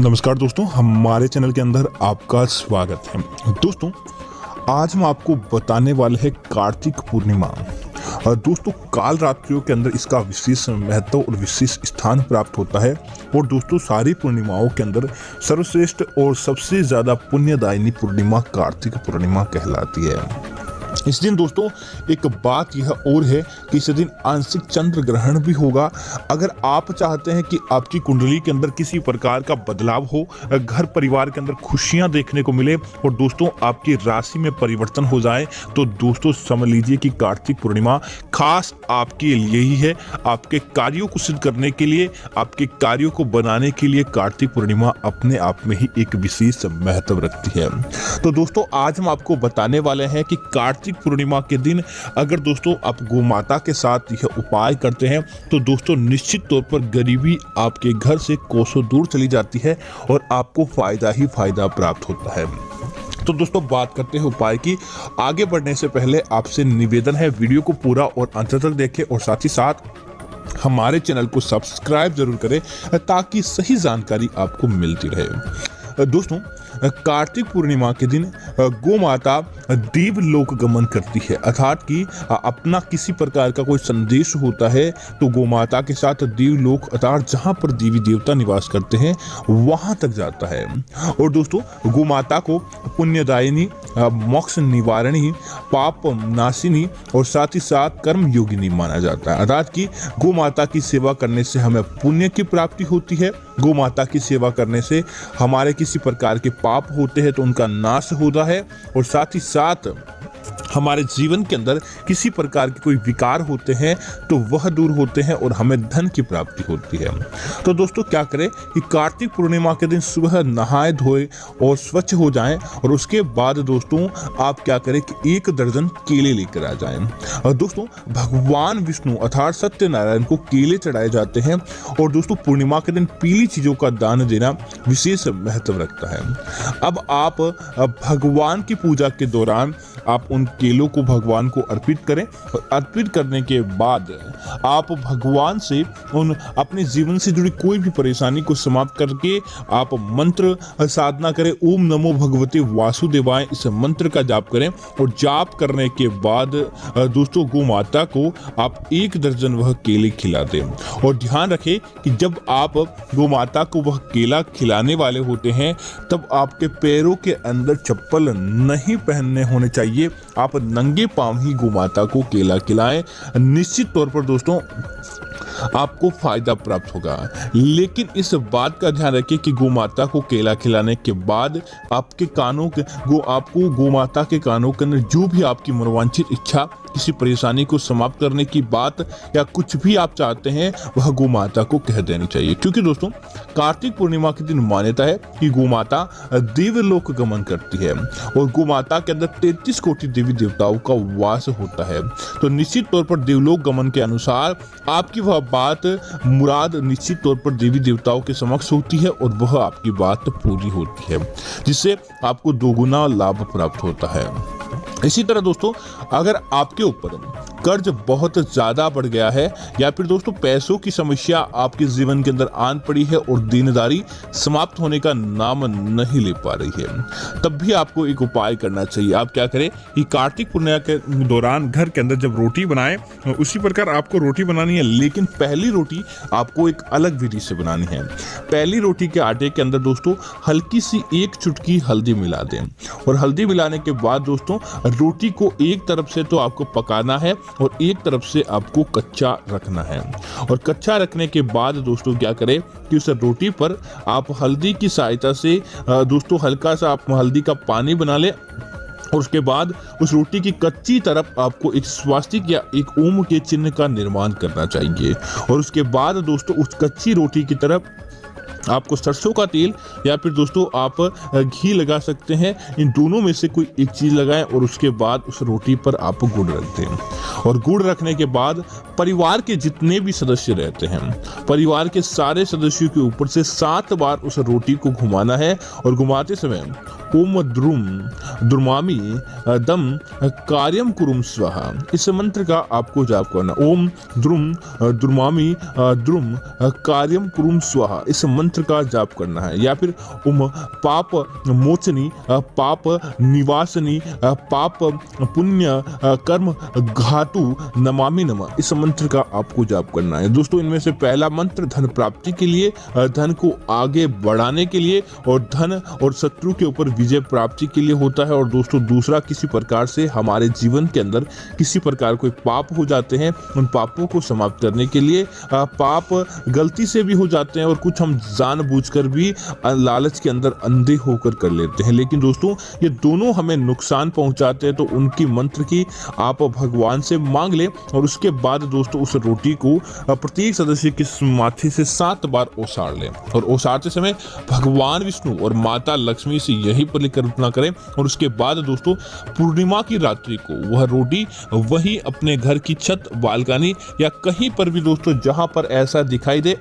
नमस्कार दोस्तों, हमारे चैनल के अंदर आपका स्वागत है। दोस्तों, आज हम आपको बताने वाले हैं कार्तिक पूर्णिमा। दोस्तों, काल रात्रियों के अंदर इसका विशेष महत्व और विशेष स्थान प्राप्त होता है। और दोस्तों, सारी पूर्णिमाओं के अंदर सर्वश्रेष्ठ और सबसे ज्यादा पुण्यदायिनी पूर्णिमा कार्तिक पूर्णिमा कहलाती है। इस दिन दोस्तों एक बात यह और है कि इस दिन आंशिक चंद्र ग्रहण भी होगा। अगर आप चाहते हैं कि आपकी कुंडली के अंदर किसी प्रकार का बदलाव हो, घर परिवार के अंदर खुशियां देखने को मिले और दोस्तों आपकी राशि में परिवर्तन हो जाए, तो दोस्तों समझ लीजिए कि कार्तिक पूर्णिमा खास आपके लिए ही है। आपके कार्यों को सिद्ध करने के लिए, आपके कार्यों को बनाने के लिए कार्तिक पूर्णिमा अपने आप में ही एक विशेष महत्व रखती है। तो दोस्तों, आज हम आपको बताने वाले हैं कि कार्तिक पूर्णिमा के दिन अगर दोस्तों आप गोमाता के साथ यह उपाय करते हैं तो दोस्तों निश्चित तौर पर गरीबी आपके घर से कोसों दूर चली जाती है और आपको फायदा ही फायदा प्राप्त होता है। तो दोस्तों, बात करते हैं उपाय की। आगे बढ़ने से पहले आपसे निवेदन है, वीडियो को पूरा और अंत तक देखें और साथ ही साथ हमारे चैनल को सब्सक्राइब जरूर करें ताकि सही जानकारी आपको मिलती रहे। दोस्तों, कार्तिक पूर्णिमा के दिन गोमाता देवलोक गमन करती है, अर्थात कि अपना किसी प्रकार का कोई संदेश होता है तो गोमाता के साथ देवलोक अर्थात जहां पर देवी देवता निवास करते हैं वहां तक जाता है। और दोस्तों, गोमाता को पुण्यदायिनी, मोक्ष निवारणी, पाप नाशिनी और साथ ही साथ कर्म योगिनी माना जाता है, अर्थात कि गोमाता की सेवा करने से हमें पुण्य की प्राप्ति होती है। गोमाता की सेवा करने से हमारे किसी प्रकार के पाप होते हैं तो उनका नाश होता है और साथ ही साथ हमारे जीवन के अंदर किसी प्रकार के कोई विकार होते हैं तो वह दूर होते हैं और हमें धन की प्राप्ति होती है। तो दोस्तों, क्या करें कि कार्तिक पूर्णिमा के दिन सुबह नहाए धोए और स्वच्छ हो जाएं और उसके बाद दोस्तों आप क्या करें कि 1 दर्जन केले लेकर आ जाएं। और दोस्तों, भगवान विष्णु अर्थात सत्यनारायण को केले चढ़ाए जाते हैं और दोस्तों पूर्णिमा के दिन पीली चीजों का दान देना विशेष महत्व रखता है। अब आप भगवान की पूजा के दौरान आप उन केलों को भगवान को अर्पित करें और अर्पित करने के बाद आप भगवान से उन अपने जीवन से जुड़ी कोई भी परेशानी को समाप्त करके आप मंत्र साधना करें। ओम नमो भगवते वासुदेवाय, इस मंत्र का जाप करें और जाप करने के बाद दोस्तों गोमाता को आप 1 दर्जन वह केले खिला दें। और ध्यान रखें कि जब आप गोमाता को वह केला खिलाने वाले होते हैं तब आपके पैरों के अंदर चप्पल नहीं पहनने होने चाहिए। आप नंगे पांव ही गोमाता को केला खिलाएं। निश्चित तौर पर दोस्तों आपको फायदा प्राप्त होगा। लेकिन इस बात का ध्यान रखिए कि गोमाता को केला खिलाने के बाद आपके कानों के आपको गोमाता के कानों के अंदर जो भी आपकी मनोवांछित इच्छा, किसी परेशानी को समाप्त करने की बात या कुछ भी आप चाहते हैं वह गोमाता को कह देनी चाहिए। क्योंकि दोस्तों कार्तिक पूर्णिमा के दिन मान्यता है कि गोमाता देवलोक गमन करती है और गोमाता के अंदर 33 कोटि देवी देवताओं का वास होता है। तो निश्चित तौर पर देवलोक गमन के अनुसार आपकी वह बात मुराद निश्चित तौर पर देवी देवताओं के समक्ष होती है और वह आपकी बात पूरी होती है, जिससे आपको दोगुना लाभ प्राप्त होता है। इसी तरह दोस्तों, अगर आपके ऊपर कर्ज बहुत ज्यादा बढ़ गया है या फिर दोस्तों पैसों की समस्या आपके जीवन के अंदर आन पड़ी है और देनदारी समाप्त होने का नाम नहीं ले पा रही है, तब भी आपको एक उपाय करना चाहिए। आप क्या करें कि कार्तिक पूर्णिमा के दौरान घर के अंदर जब रोटी बनाएं, उसी प्रकार आपको रोटी बनानी है, लेकिन पहली रोटी आपको एक अलग विधि से बनानी है। पहली रोटी के आटे के अंदर दोस्तों हल्की सी 1 चुटकी हल्दी मिला दें और हल्दी मिलाने के बाद दोस्तों रोटी को एक तरफ से तो आपको पकाना है और एक तरफ से आपको कच्चा रखना है। और कच्चा रखने के बाद दोस्तों क्या करें कि उस रोटी पर आप हल्दी की सहायता से दोस्तों हल्का सा आप हल्दी का पानी बना लें और उसके बाद उस रोटी की कच्ची तरफ आपको एक स्वास्तिक या एक ओम के चिन्ह का निर्माण करना चाहिए। और उसके बाद दोस्तों उस कच्ची रोटी की तरफ आपको सरसों का तेल या फिर दोस्तों आप घी लगा सकते हैं। इन दोनों में से कोई एक चीज लगाएं और उसके बाद उस रोटी पर आप गुड़ रख दें। और गुड़ रखने के बाद परिवार के जितने भी सदस्य रहते हैं, परिवार के सारे सदस्यों के ऊपर से 7 बार उस रोटी को घुमाना है और घुमाते समय ओम द्रुमामि दम कार्यम कुरुम स्वाहा। इस मंत्र का आपको जाप करना। ओम द्रुमामि द्रुम कार्यम कुरुम स्वाहा, इस मंत्र का जाप करना है। या फिर ओम पाप मोचनी पाप निवासनी पाप पुण्य कर्म घातु नमामि नमः, इस मंत्र का आपको जाप करना है। दोस्तों इनमें से पहला मंत्र धन प्राप्ति के लिए, धन को आगे बढ़ाने के लिए और धन और शत्रु के ऊपर विजय प्राप्ति के लिए होता है। और दोस्तों दूसरा किसी प्रकार से हमारे जीवन के अंदर किसी प्रकार कोई पाप हो जाते हैं, उन पापों को समाप्त करने के लिए, पाप गलती से भी हो जाते हैं और कुछ हम जानबूझकर भी लालच के अंदर अंधे होकर कर लेते हैं, लेकिन दोस्तों ये दोनों हमें नुकसान पहुंचाते हैं। तो उनकी मंत्र की आप भगवान से मांग लें और उसके बाद दोस्तों उस रोटी को प्रत्येक सदस्य के माथे से 7 बार ओसाड़ लें और ओसाड़ते समय भगवान विष्णु और माता लक्ष्मी से यही परिकल्पना करें। और उसके बाद दोस्तों पूर्णिमा की रात्रि को वह रोटी वही अपने घर की छत, बालकनी या कहीं पर भी दोस्तों जहां पर ऐसा दिखाई दे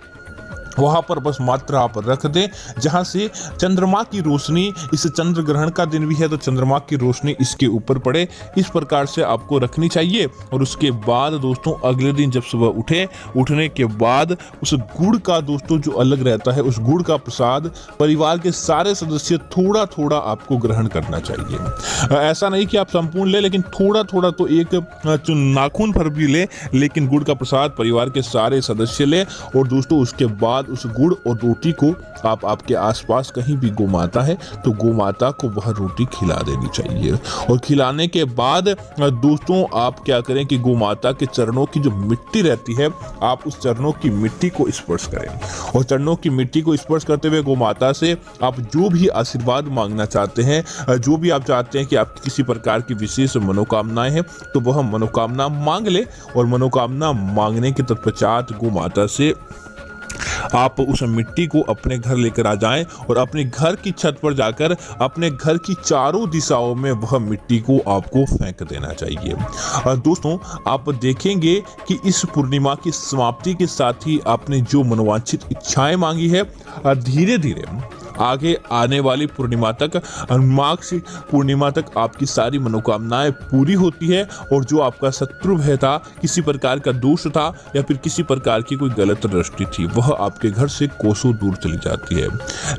वहां पर बस मात्र आप रख दें, जहां से चंद्रमा की रोशनी, इस चंद्र ग्रहण का दिन भी है तो चंद्रमा की रोशनी इसके ऊपर पड़े, इस प्रकार से आपको रखनी चाहिए। और उसके बाद दोस्तों अगले दिन जब सुबह उठने के बाद उस गुड़ का दोस्तों जो अलग रहता है, उस गुड़ का प्रसाद परिवार के सारे सदस्य थोड़ा थोड़ा आपको ग्रहण करना चाहिए। ऐसा नहीं कि आप संपूर्ण ले, लेकिन थोड़ा थोड़ा तो एक नाखून भर भी ले, लेकिन गुड़ का प्रसाद परिवार के सारे सदस्य ले। और दोस्तों उसके बाद उस गुड़ और रोटी को आप आपके आसपास कहीं भी गोमाता है तो गोमाता को वह रोटी खिला देनी चाहिए। और खिलाने के बाद दोस्तों आप क्या करें कि गोमाता के चरणों की जो मिट्टी रहती है, आप उस चरणों की मिट्टी को स्पर्श करें और चरणों की मिट्टी को स्पर्श करते हुए गोमाता से आप जो भी आशीर्वाद मांगना चाहते हैं, जो भी आप चाहते हैं कि आपकी किसी प्रकार की विशेष मनोकामनाएं हैं, तो वह मनोकामना मांग ले। और मनोकामना मांगने के तत्पश्चात गोमाता से आप उस मिट्टी को अपने घर लेकर आ जाएं और अपने घर की छत पर जाकर अपने घर की चारों दिशाओं में वह मिट्टी को आपको फेंक देना चाहिए। दोस्तों आप देखेंगे कि इस पूर्णिमा की समाप्ति के साथ ही आपने जो मनोवांछित इच्छाएं मांगी है, धीरे धीरे आगे आने वाली पूर्णिमा तक, माघ से पूर्णिमा तक आपकी सारी मनोकामनाएं पूरी होती है। और जो आपका शत्रु भय था, किसी प्रकार का दोष था या फिर किसी प्रकार की कोई गलत दृष्टि थी, वह आपके घर से कोसों दूर चली जाती है।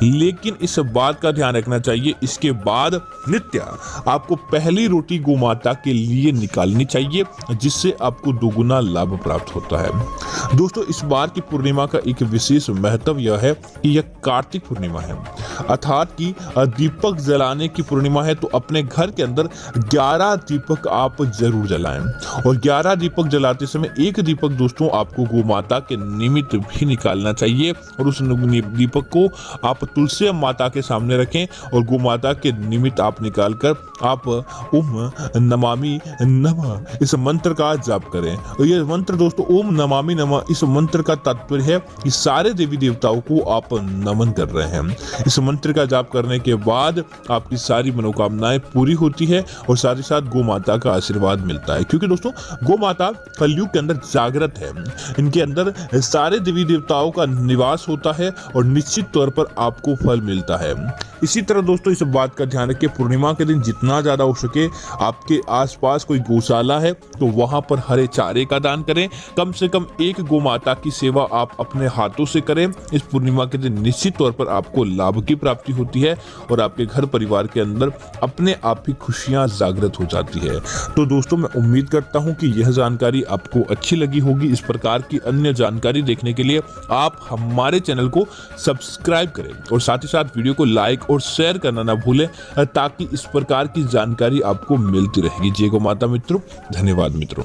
लेकिन इस बात का ध्यान रखना चाहिए, इसके बाद नित्य आपको पहली रोटी गोमाता के लिए निकालनी चाहिए, जिससे आपको दोगुना लाभ प्राप्त होता है। दोस्तों इस बार की पूर्णिमा का एक विशेष महत्व यह है कि यह कार्तिक पूर्णिमा है, अर्थात कि दीपक जलाने की पूर्णिमा है। तो अपने घर के अंदर 11 दीपक आप जरूर जलाएं और 11 दीपक जलाते समय एक दीपक दोस्तों आपको गोमाता के निमित्त भी निकालना चाहिए। और उस दीपक को आप तुलसी माता के सामने रखें और गोमाता के निमित्त आप निकालकर आप ओम नमामि नमः इस मंत्र का जाप करें। और यह मंत्र दोस्तों ओम नमामि नमः, इस मंत्र का तात्पर्य है कि सारे देवी देवताओं को आप नमन कर रहे हैं। इस मंत्र का जाप करने के बाद आपकी सारी मनोकामनाएं पूरी होती है और साथ ही साथ गोमाता का आशीर्वाद मिलता है, क्योंकि दोस्तों गोमाता कलयुग के अंदर जागृत है, इनके अंदर सारे देवी देवताओं का निवास होता है और निश्चित तौर पर आपको फल मिलता है। इसी तरह दोस्तों इस बात का ध्यान रखें, पूर्णिमा के दिन जितना ज्यादा हो सके आपके आसपास कोई गौशाला है तो वहां पर हरे चारे का दान करें। कम से कम एक गोमाता की सेवा आप अपने हाथों से करें। इस पूर्णिमा के दिन निश्चित तौर पर आपको लाभ की प्राप्ति होती है और आपके घर परिवार के अंदर अपने आप ही खुशियां जागृत हो जाती है। तो दोस्तों मैं उम्मीद करता हूं कि यह जानकारी आपको अच्छी लगी होगी। इस प्रकार की अन्य जानकारी देखने के लिए आप हमारे चैनल को सब्सक्राइब करें और साथ ही साथ वीडियो को लाइक और शेयर करना ना भूलें, ताकि इस प्रकार की जानकारी आपको मिलती रहेगी। जय गौ माता मित्रों, धन्यवाद मित्रों।